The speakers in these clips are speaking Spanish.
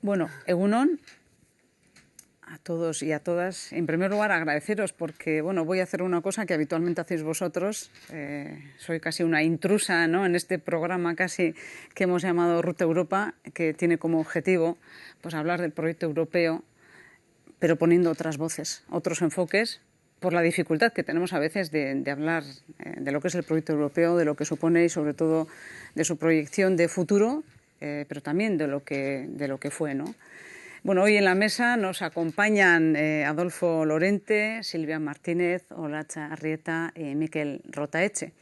Bueno, Egunon, a todos y a todas. En primer lugar, agradeceros porque, bueno, voy a hacer una cosa que habitualmente hacéis vosotros. Soy casi una intrusa, ¿no?, en este programa casi que hemos llamado Ruta Europa, que tiene como objetivo, pues, hablar del proyecto europeo, pero poniendo otras voces, otros enfoques, por la dificultad que tenemos a veces de hablar de lo que es el proyecto europeo, de lo que supone y sobre todo de su proyección de futuro, pero también de lo que fue, ¿no? Bueno, hoy en la mesa nos acompañan Adolfo Lorente, Silvia Martínez, Olatxa Arrieta y Mikel Rotaeche.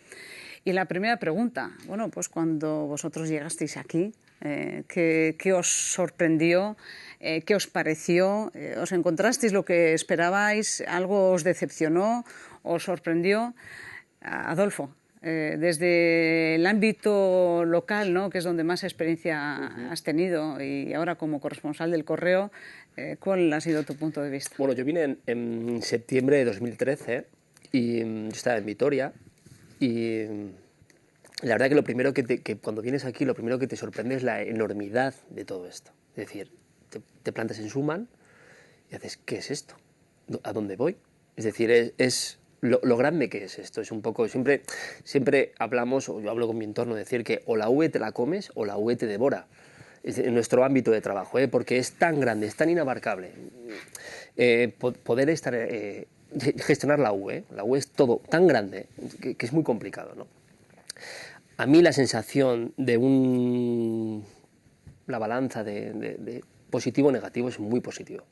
Y la primera pregunta, bueno, pues cuando vosotros llegasteis aquí, ¿qué os sorprendió? ¿Qué os pareció? ¿Os encontrasteis lo que esperabais? ¿Algo os decepcionó? ¿Os sorprendió? Adolfo, desde el ámbito local, ¿no?, que es donde más experiencia has tenido, y ahora como corresponsal del Correo, ¿cuál ha sido tu punto de vista? Bueno, yo vine en septiembre de 2013 y estaba en Vitoria, y la verdad que lo primero que cuando vienes aquí, lo primero que te sorprende es la enormidad de todo esto. Es decir, te plantas en Schumann y haces, ¿qué es esto? ¿A dónde voy? Es decir, es lo grande que es esto. Es un poco, siempre hablamos, o yo hablo con mi entorno, de decir que o la UE te la comes o la UE te devora. En nuestro ámbito de trabajo, porque es tan grande, es tan inabarcable. Poder gestionar la UE es todo tan grande que es muy complicado, ¿no? A mí la sensación de la balanza de positivo o negativo es muy positivo.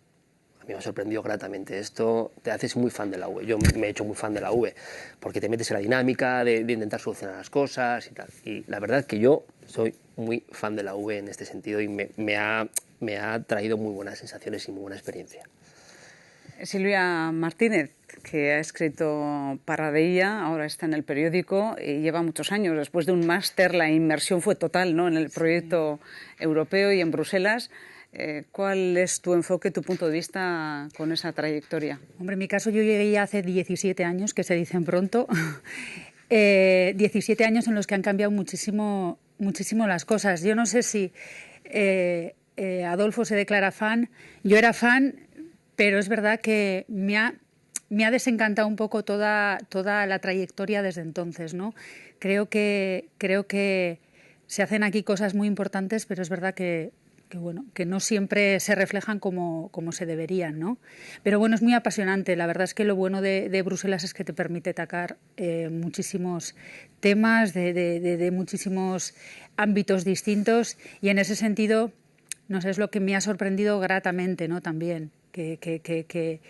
A mí me ha sorprendido gratamente esto. Te haces muy fan de la UE. Yo me he hecho muy fan de la UE porque te metes en la dinámica de intentar solucionar las cosas y tal. Y la verdad es que yo soy muy fan de la UE en este sentido y me ha traído muy buenas sensaciones y muy buena experiencia. Silvia Martínez, que ha escrito para Deia, ahora está en El Periódico y lleva muchos años. Después de un máster, la inmersión fue total, ¿no?, en el proyecto europeo y en Bruselas. ¿Cuál es tu enfoque, tu punto de vista con esa trayectoria? Hombre, en mi caso yo llegué ya hace 17 años, que se dicen pronto. 17 años en los que han cambiado muchísimo las cosas. Yo no sé si Adolfo se declara fan. Yo era fan, pero es verdad que me ha desencantado un poco toda la trayectoria desde entonces, ¿no? Creo que se hacen aquí cosas muy importantes, pero es verdad que no siempre se reflejan como se deberían, ¿no? Pero bueno, es muy apasionante. La verdad es que lo bueno de Bruselas es que te permite atacar muchísimos temas de muchísimos ámbitos distintos, y en ese sentido, no sé, es lo que me ha sorprendido gratamente, ¿no? También que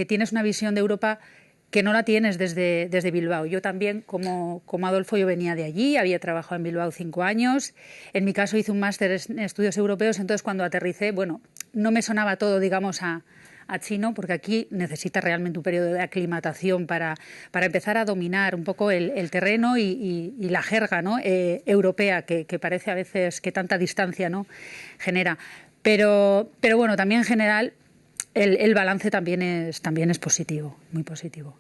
tienes una visión de Europa que no la tienes desde Bilbao. Yo también, como Adolfo, yo venía de allí, había trabajado en Bilbao 5 años. En mi caso hice un máster en estudios europeos, entonces cuando aterricé, bueno, no me sonaba todo, digamos, a chino, porque aquí necesitas realmente un periodo de aclimatación para empezar a dominar un poco el terreno y la jerga, ¿no?, europea, que parece a veces que tanta distancia, ¿no?, genera. Pero bueno, también en general el balance también es positivo, muy positivo.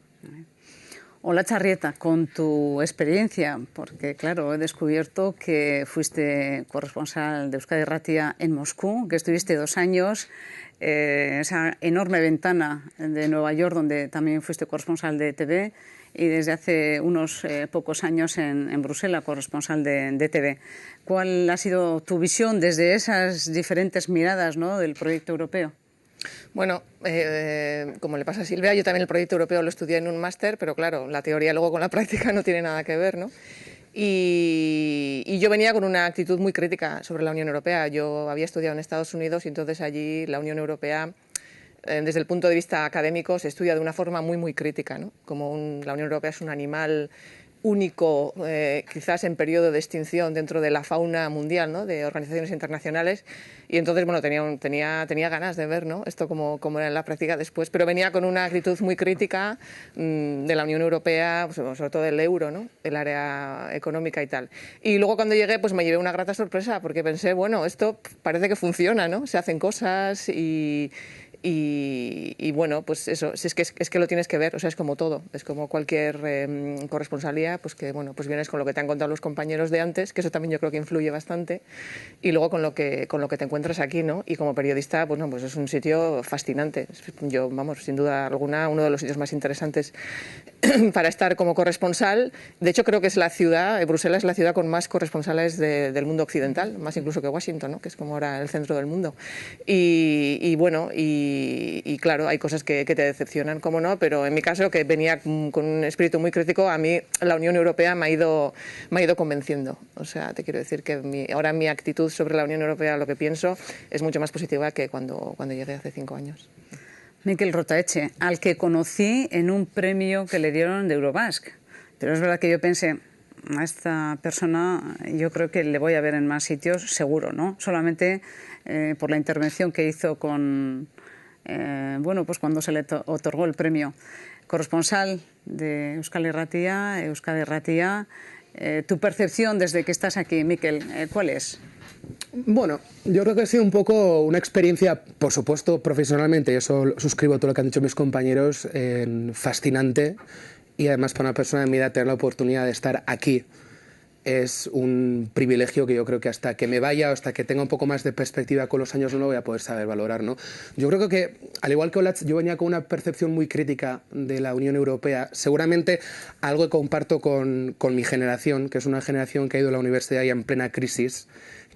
Olatxa Arrieta, con tu experiencia, porque claro, he descubierto que fuiste corresponsal de Euskadi Irratia en Moscú, que estuviste 2 años, esa enorme ventana de Nueva York, donde también fuiste corresponsal de TV, y desde hace unos pocos años en Bruselas, corresponsal de TV. ¿Cuál ha sido tu visión desde esas diferentes miradas, ¿no?, del proyecto europeo? Bueno, como le pasa a Silvia, yo también el proyecto europeo lo estudié en un máster, pero claro, la teoría luego con la práctica no tiene nada que ver, ¿no? Y yo venía con una actitud muy crítica sobre la Unión Europea. Yo había estudiado en Estados Unidos y entonces allí la Unión Europea, desde el punto de vista académico, se estudia de una forma muy crítica, ¿no? Como la Unión Europea es un animal único, quizás en periodo de extinción dentro de la fauna mundial, ¿no?, de organizaciones internacionales, y entonces bueno, tenía ganas de ver, ¿no?, esto como era en la práctica después, pero venía con una actitud muy crítica de la Unión Europea, pues, sobre todo del euro, ¿no?, el área económica y tal. Y luego cuando llegué, pues me llevé una grata sorpresa, porque pensé, bueno, esto parece que funciona, ¿no?, se hacen cosas y Y bueno, pues eso, si es que lo tienes que ver, o sea, es como todo, es como cualquier corresponsalía, pues que bueno, pues vienes con lo que te han contado los compañeros de antes, que eso también yo creo que influye bastante, y luego con lo que te encuentras aquí, ¿no? Y como periodista, bueno, pues es un sitio fascinante. Yo, vamos, sin duda alguna, uno de los sitios más interesantes para estar como corresponsal. De hecho, creo que es la ciudad, Bruselas es la ciudad con más corresponsales del mundo occidental, más incluso que Washington, ¿no? Que es como ahora el centro del mundo. Y bueno, y claro, hay cosas que te decepcionan, como no, pero en mi caso, que venía con un espíritu muy crítico, a mí la Unión Europea me ha ido convenciendo. O sea, te quiero decir que ahora mi actitud sobre la Unión Europea, lo que pienso, es mucho más positiva que cuando llegué hace 5 años. Mikel Rotaeche, al que conocí en un premio que le dieron de Eurobasque. Pero es verdad que yo pensé, a esta persona yo creo que le voy a ver en más sitios, seguro, ¿no? Solamente por la intervención que hizo con, bueno, pues cuando se le otorgó el premio. Corresponsal de Euskal Irratia, tu percepción desde que estás aquí, Mikel, ¿cuál es? Bueno, yo creo que ha sido un poco una experiencia, por supuesto, profesionalmente, y eso suscribo todo lo que han dicho mis compañeros, fascinante, y además para una persona de mi edad tener la oportunidad de estar aquí es un privilegio que yo creo que hasta que me vaya o hasta que tenga un poco más de perspectiva con los años no lo voy a poder saber valorar, ¿no? Yo creo que, al igual que Olatz, yo venía con una percepción muy crítica de la Unión Europea, seguramente algo que comparto con mi generación, que es una generación que ha ido a la universidad ya en plena crisis,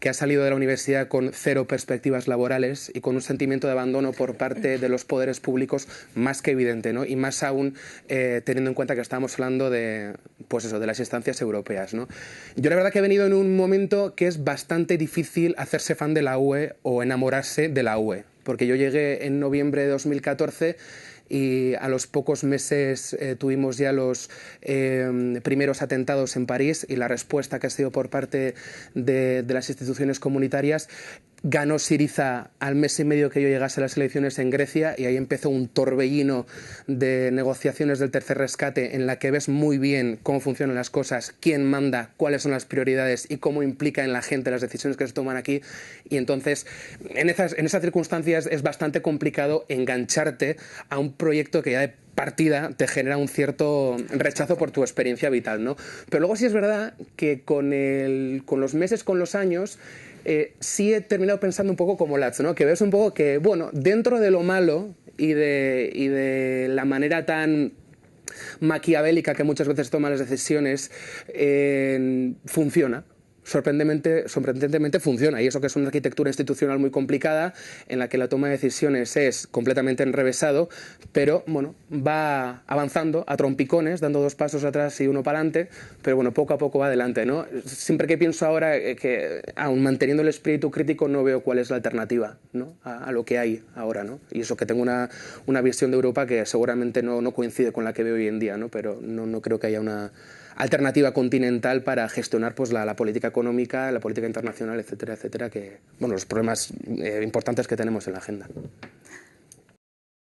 que ha salido de la universidad con 0 perspectivas laborales y con un sentimiento de abandono por parte de los poderes públicos más que evidente, ¿no? Y más aún teniendo en cuenta que estábamos hablando de, pues eso, de las instancias europeas, ¿no? Yo la verdad que he venido en un momento que es bastante difícil hacerse fan de la UE o enamorarse de la UE, porque yo llegué en noviembre de 2014 y a los pocos meses tuvimos ya los primeros atentados en París y la respuesta que ha sido por parte de las instituciones comunitarias. Ganó Syriza al mes y medio que yo llegase a las elecciones en Grecia y ahí empezó un torbellino de negociaciones del tercer rescate en la que ves muy bien cómo funcionan las cosas, quién manda, cuáles son las prioridades y cómo implica en la gente las decisiones que se toman aquí. Y entonces, en esas circunstancias es bastante complicado engancharte a un proyecto que ya de partida te genera un cierto rechazo por tu experiencia vital, ¿no? Pero luego sí es verdad que con los meses, con los años, sí he terminado pensando un poco como Latz, ¿no? Que ves un poco que, bueno, dentro de lo malo y de la manera tan maquiavélica que muchas veces toma las decisiones, funciona. Sorprendentemente funciona, y eso que es una arquitectura institucional muy complicada en la que la toma de decisiones es completamente enrevesado, pero bueno, va avanzando a trompicones, dando 2 pasos atrás y 1 para adelante, pero bueno, poco a poco va adelante, ¿no? Siempre que pienso ahora que aun manteniendo el espíritu crítico no veo cuál es la alternativa, ¿no? a lo que hay ahora, ¿no? Y eso que tengo una visión de Europa que seguramente no coincide con la que veo hoy en día, ¿no? Pero no creo que haya una alternativa continental para gestionar pues la política económica, la política internacional, etcétera, etcétera, que, bueno, los problemas importantes que tenemos en la agenda.